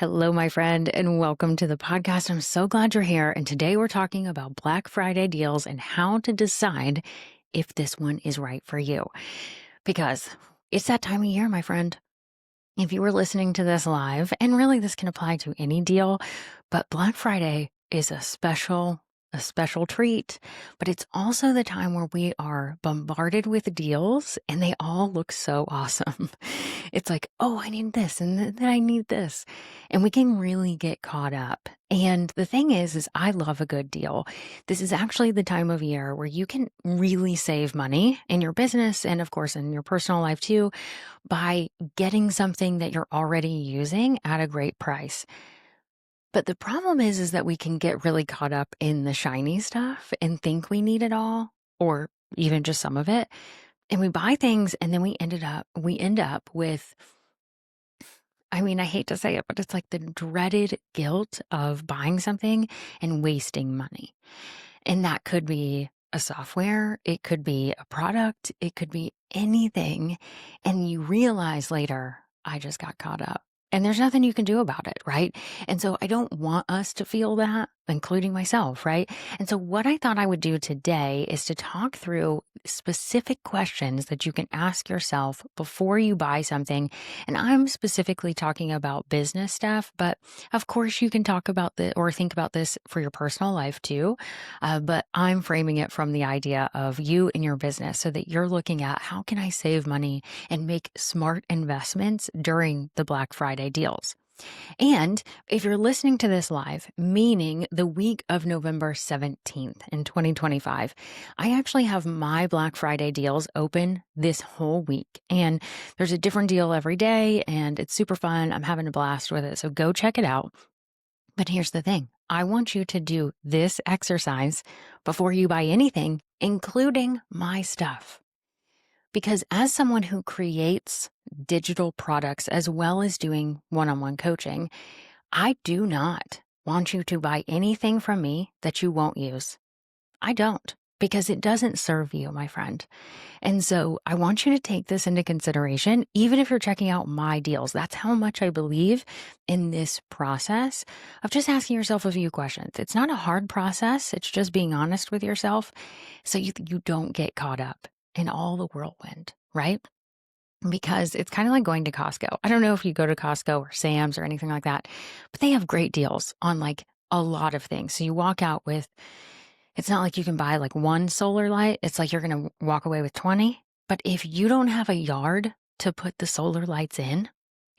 Hello, my friend, and welcome to the podcast. I'm so glad you're here. And today we're talking about Black Friday deals and how to decide if this one is right for you. Because it's that time of year, my friend. If you were listening to this live, and really this can apply to any deal, but Black Friday is a special treat, but it's also the time where we are bombarded with deals and they all look so awesome. It's like, oh, I need this and then I need this. And we can really get caught up. And the thing is I love a good deal. This is actually the time of year where you can really save money in your business and of course in your personal life too by getting something that you're already using at a great price. But the problem is that we can get really caught up in the shiny stuff and think we need it all or even just some of it. And we buy things and then we end up with, I hate to say it, but it's like the dreaded guilt of buying something and wasting money. And that could be a software, it could be a product, it could be anything. And you realize later, I just got caught up. And there's nothing you can do about it, right? And so I don't want us to feel that, including myself, right? And so what I thought I would do today is to talk through specific questions that you can ask yourself before you buy something. And I'm specifically talking about business stuff, but of course you can talk about this or think about this for your personal life too. But I'm framing it from the idea of you and your business so that you're looking at how can I save money and make smart investments during the Black Friday deals. And if you're listening to this live, meaning the week of November 17th in 2025, I actually have my Black Friday deals open this whole week. And there's a different deal every day and it's super fun. I'm having a blast with it. So go check it out. But here's the thing. I want you to do this exercise before you buy anything, including my stuff. Because as someone who creates digital products as well as doing one-on-one coaching, I do not want you to buy anything from me that you won't use. I don't, because it doesn't serve you, my friend. And so I want you to take this into consideration, even if you're checking out my deals. That's how much I believe in this process of just asking yourself a few questions. It's not a hard process. It's just being honest with yourself so you don't get caught up in all the whirlwind, right? Because it's kind of like going to Costco. I don't know if you go to Costco or Sam's or anything like that, but they have great deals on like a lot of things. So you walk out with, it's not like you can buy like one solar light. It's like you're going to walk away with 20. But if you don't have a yard to put the solar lights in,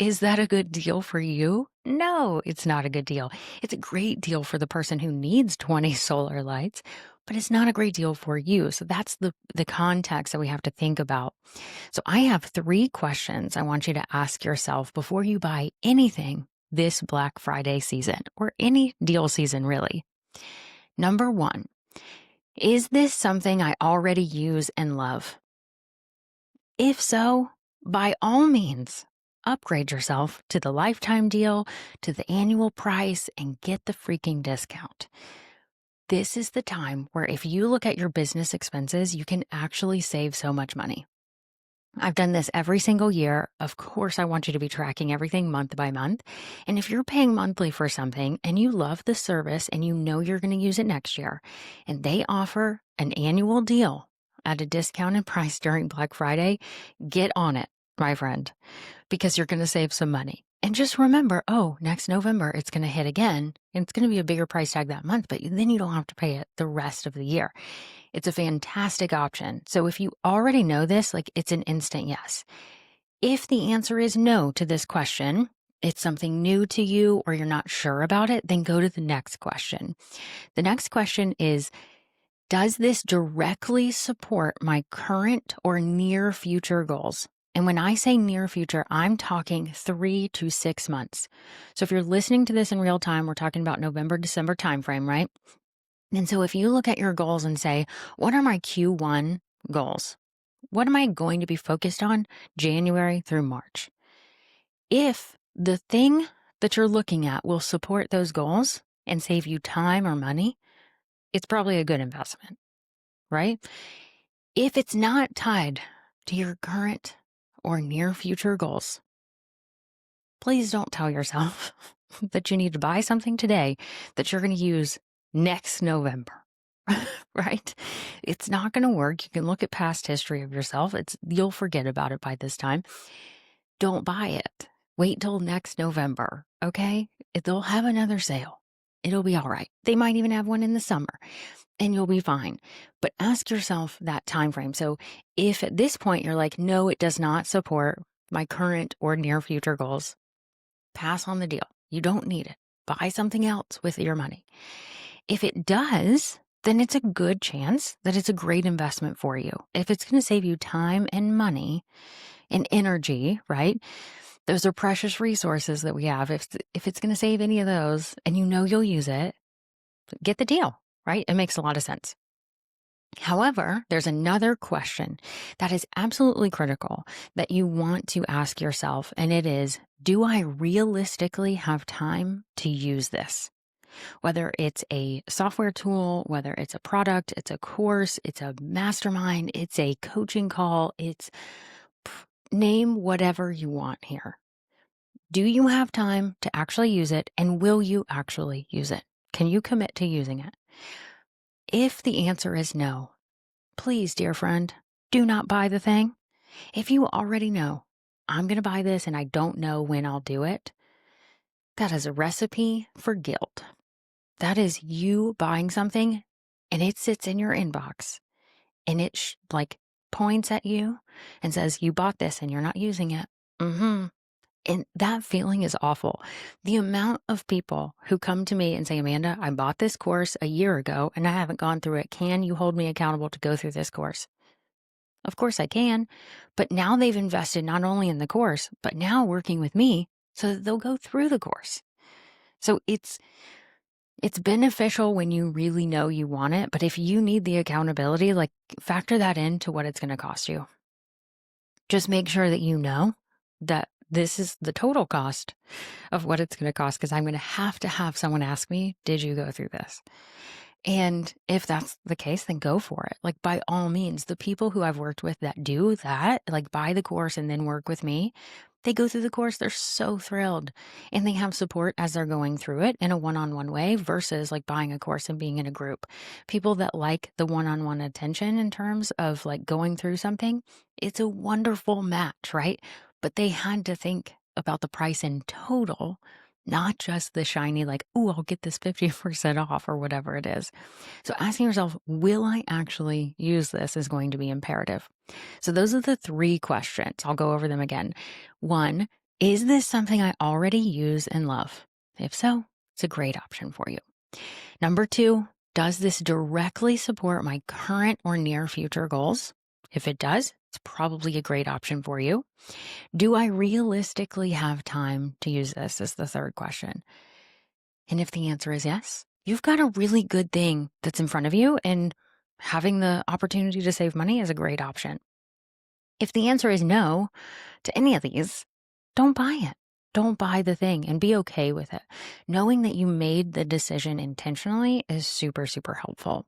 is that a good deal for you? No, it's not a good deal. It's a great deal for the person who needs 20 solar lights, but it's not a great deal for you. So that's the context that we have to think about. So I have 3 questions I want you to ask yourself before you buy anything this Black Friday season or any deal season, really. Number 1, is this something I already use and love? If so, by all means, upgrade yourself to the lifetime deal, to the annual price, and get the freaking discount. This is the time where if you look at your business expenses, you can actually save so much money. I've done this every single year. Of course, I want you to be tracking everything month by month. And if you're paying monthly for something and you love the service and you know you're going to use it next year, and they offer an annual deal at a discounted price during Black Friday, get on it, my friend, because you're going to save some money. And just remember, next November, it's going to hit again. And it's going to be a bigger price tag that month, but then you don't have to pay it the rest of the year. It's a fantastic option. So if you already know this, like it's an instant yes. If the answer is no to this question, it's something new to you or you're not sure about it, then go to the next question. The next question is, does this directly support my current or near future goals? And when I say near future, I'm talking 3 to 6 months. So if you're listening to this in real time, we're talking about November, December timeframe, right? And so if you look at your goals and say, what are my Q1 goals? What am I going to be focused on January through March? If the thing that you're looking at will support those goals and save you time or money, it's probably a good investment, right? If it's not tied to your current or near future goals, please don't tell yourself that you need to buy something today that you're going to use next November. Right? It's not going to work. You can look at past history of yourself. You'll forget about it by this time. Don't buy it. Wait till next November, okay? They'll have another sale. It'll be all right. They might even have one in the summer and you'll be fine. But ask yourself that time frame. So if at this point you're like, no, it does not support my current or near future goals, pass on the deal. You don't need it. Buy something else with your money. If it does, then it's a good chance that it's a great investment for you. If it's going to save you time and money and energy, right? Those are precious resources that we have. If it's going to save any of those and you know you'll use it, get the deal, right? It makes a lot of sense. However, there's another question that is absolutely critical that you want to ask yourself, and it is, do I realistically have time to use this? Whether it's a software tool, whether it's a product, it's a course, it's a mastermind, it's a coaching call, name whatever you want here. Do you have time to actually use it, and will you actually use it? Can you commit to using it? If the answer is no, please, dear friend, do not buy the thing. If you already know, I'm going to buy this and I don't know when I'll do it, that is a recipe for guilt. That is you buying something and it sits in your inbox and it points at you and says, you bought this and you're not using it. And that feeling is awful. The amount of people who come to me and say, Amanda, I bought this course a year ago and I haven't gone through it. Can you hold me accountable to go through this course? Of course I can. But now they've invested not only in the course, but now working with me so that they'll go through the course. So it's beneficial when you really know you want it. But if you need the accountability, factor that into what it's going to cost you. Just make sure that you know that this is the total cost of what it's going to cost, because I'm going to have someone ask me, did you go through this? And if that's the case, then go for it. By all means, the people who I've worked with that do that, buy the course and then work with me, they go through the course, they're so thrilled. And they have support as they're going through it in a one-on-one way versus buying a course and being in a group. People that like the one-on-one attention in terms of going through something, it's a wonderful match, right? But they had to think about the price in total, not just the shiny, I'll get this 50% off or whatever it is. So asking yourself, will I actually use this, is going to be imperative. So those are the 3 questions. I'll go over them again. 1, is this something I already use and love? If so, it's a great option for you. Number 2, does this directly support my current or near future goals? If it does, it's probably a great option for you. Do I realistically have time to use this, is the 3rd question. And if the answer is yes, you've got a really good thing that's in front of you, and having the opportunity to save money is a great option. If the answer is no to any of these, don't buy it. Don't buy the thing and be okay with it. Knowing that you made the decision intentionally is super, super helpful.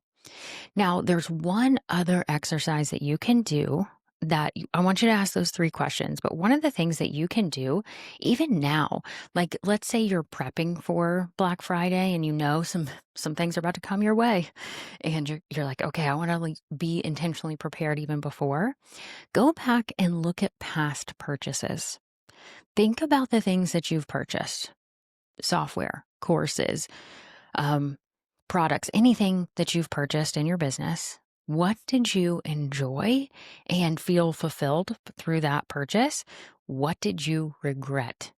Now, there's one other exercise that you can do that I want you to ask those 3 questions. But one of the things that you can do even now, let's say you're prepping for Black Friday and you know some things are about to come your way and you're like, okay, I want to be intentionally prepared even before. Go back and look at past purchases. Think about the things that you've purchased, software, courses, products, anything that you've purchased in your business. What did you enjoy and feel fulfilled through that purchase? What did you regret?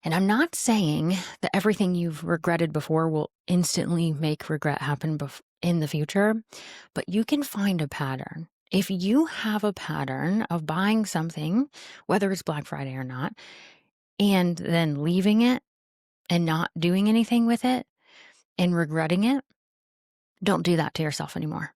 And I'm not saying that everything you've regretted before will instantly make regret happen in the future, but you can find a pattern. If you have a pattern of buying something, whether it's Black Friday or not, and then leaving it and not doing anything with it and regretting it, don't do that to yourself anymore.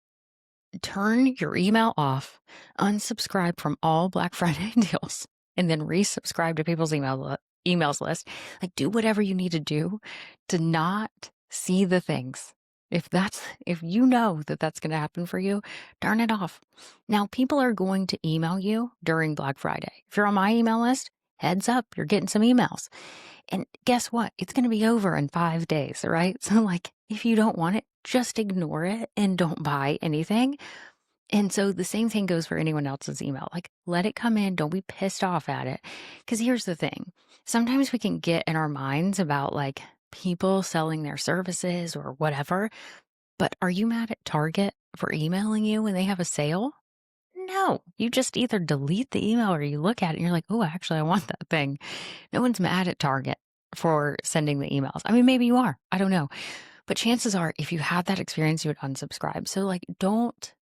Turn your email off, unsubscribe from all Black Friday deals, and then resubscribe to people's emails list. Do whatever you need to do to not see the things. If you know that that's going to happen for you, turn it off. Now, people are going to email you during Black Friday. If you're on my email list, heads up, you're getting some emails. And guess what? It's going to be over in 5 days, right? So, like, if you don't want it, just ignore it and don't buy anything. And so the same thing goes for anyone else's email. Like, let it come in. Don't be pissed off at it. Because here's the thing, sometimes we can get in our minds about like people selling their services or whatever. But are you mad at Target for emailing you when they have a sale? No, you just either delete the email or you look at it and you're like, oh, actually, I want that thing. No one's mad at Target for sending the emails. I mean, maybe you are. I don't know. But chances are, if you had that experience, you would unsubscribe. So, like, don't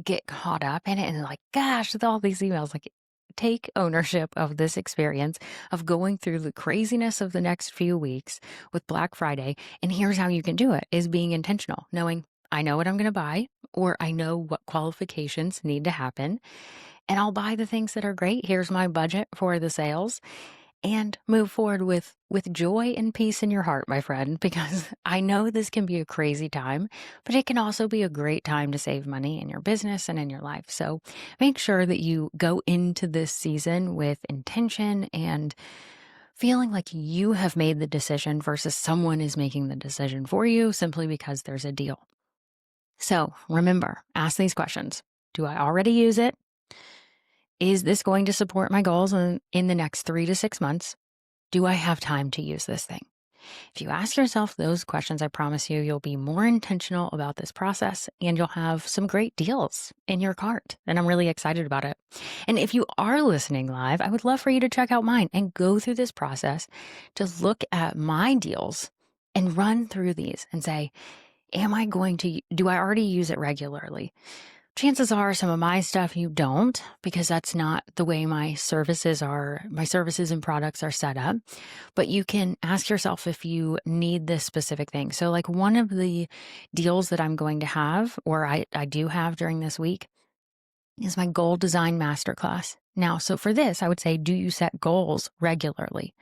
get caught up in it and like, gosh, with all these emails, like, take ownership of this experience of going through the craziness of the next few weeks with Black Friday. And here's how you can do it is being intentional, knowing I know what I'm going to buy, or I know what qualifications need to happen, and I'll buy the things that are great. Here's my budget for the sales, and move forward with joy and peace in your heart, my friend, because I know this can be a crazy time, but it can also be a great time to save money in your business and in your life. So make sure that you go into this season with intention and feeling like you have made the decision versus someone is making the decision for you simply because there's a deal. So remember, ask these questions. Do I already use it? Is this going to support my goals in the next 3 to 6 months? Do I have time to use this thing? If you ask yourself those questions, I promise you'll be more intentional about this process and you'll have some great deals in your cart. And I'm really excited about it. And if you are listening live, I would love for you to check out mine and go through this process to look at my deals and run through these and say, do I already use it regularly? Chances are some of my stuff you don't, because that's not the way my services and products are set up. But you can ask yourself if you need this specific thing. So like one of the deals that I'm going to have, or I do have during this week, is my goal design masterclass. Now, so for this, I would say, do you set goals regularly?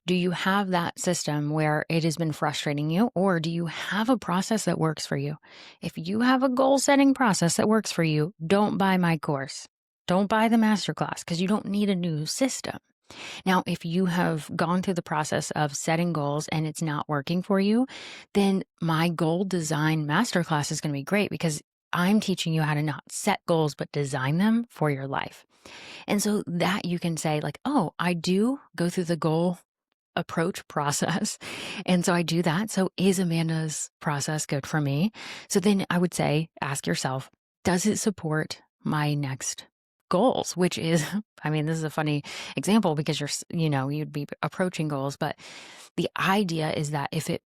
Do you have that system where it has been frustrating you, or do you have a process that works for you? If you have a goal setting process that works for you, don't buy my course. Don't buy the masterclass because you don't need a new system. Now, if you have gone through the process of setting goals and it's not working for you, then my goal design masterclass is going to be great because I'm teaching you how to not set goals, but design them for your life. And so that you can say like, oh, I do go through the goal approach process. And so I do that. So is Amanda's process good for me? So then I would say, ask yourself, does it support my next goals? Which is, I mean, this is a funny example because you'd be approaching goals, but the idea is that if it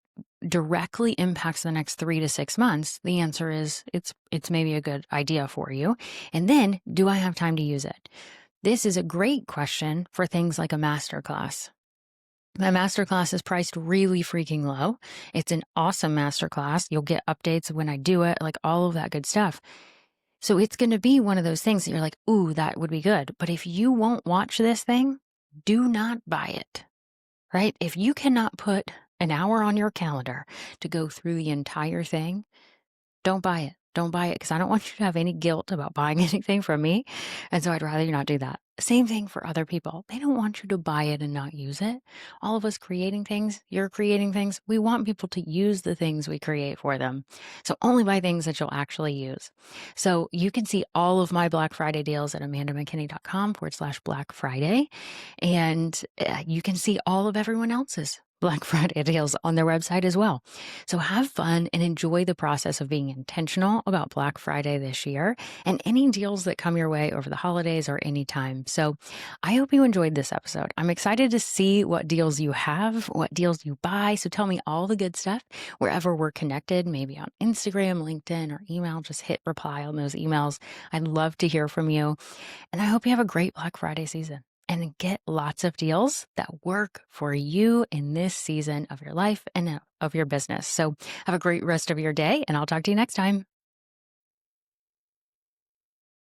directly impacts the next 3 to 6 months, the answer is it's maybe a good idea for you. And then, do I have time to use it? This is a great question for things like a masterclass. My masterclass is priced really freaking low. It's an awesome masterclass. You'll get updates when I do it, like all of that good stuff. So it's going to be one of those things that you're like, ooh, that would be good. But if you won't watch this thing, do not buy it, right? If you cannot put an hour on your calendar to go through the entire thing, don't buy it. Don't buy it because I don't want you to have any guilt about buying anything from me. And so I'd rather you not do that. Same thing for other people. They don't want you to buy it and not use it. All of us creating things, you're creating things. We want people to use the things we create for them. So only buy things that you'll actually use. So you can see all of my Black Friday deals at amandamckinney.com/Black Friday. And you can see all of everyone else's Black Friday deals on their website as well. So have fun and enjoy the process of being intentional about Black Friday this year and any deals that come your way over the holidays or any time. So I hope you enjoyed this episode. I'm excited to see what deals you have, what deals you buy. So tell me all the good stuff wherever we're connected, maybe on Instagram, LinkedIn, or email. Just hit reply on those emails. I'd love to hear from you. And I hope you have a great Black Friday season and get lots of deals that work for you in this season of your life and of your business. So have a great rest of your day, and I'll talk to you next time.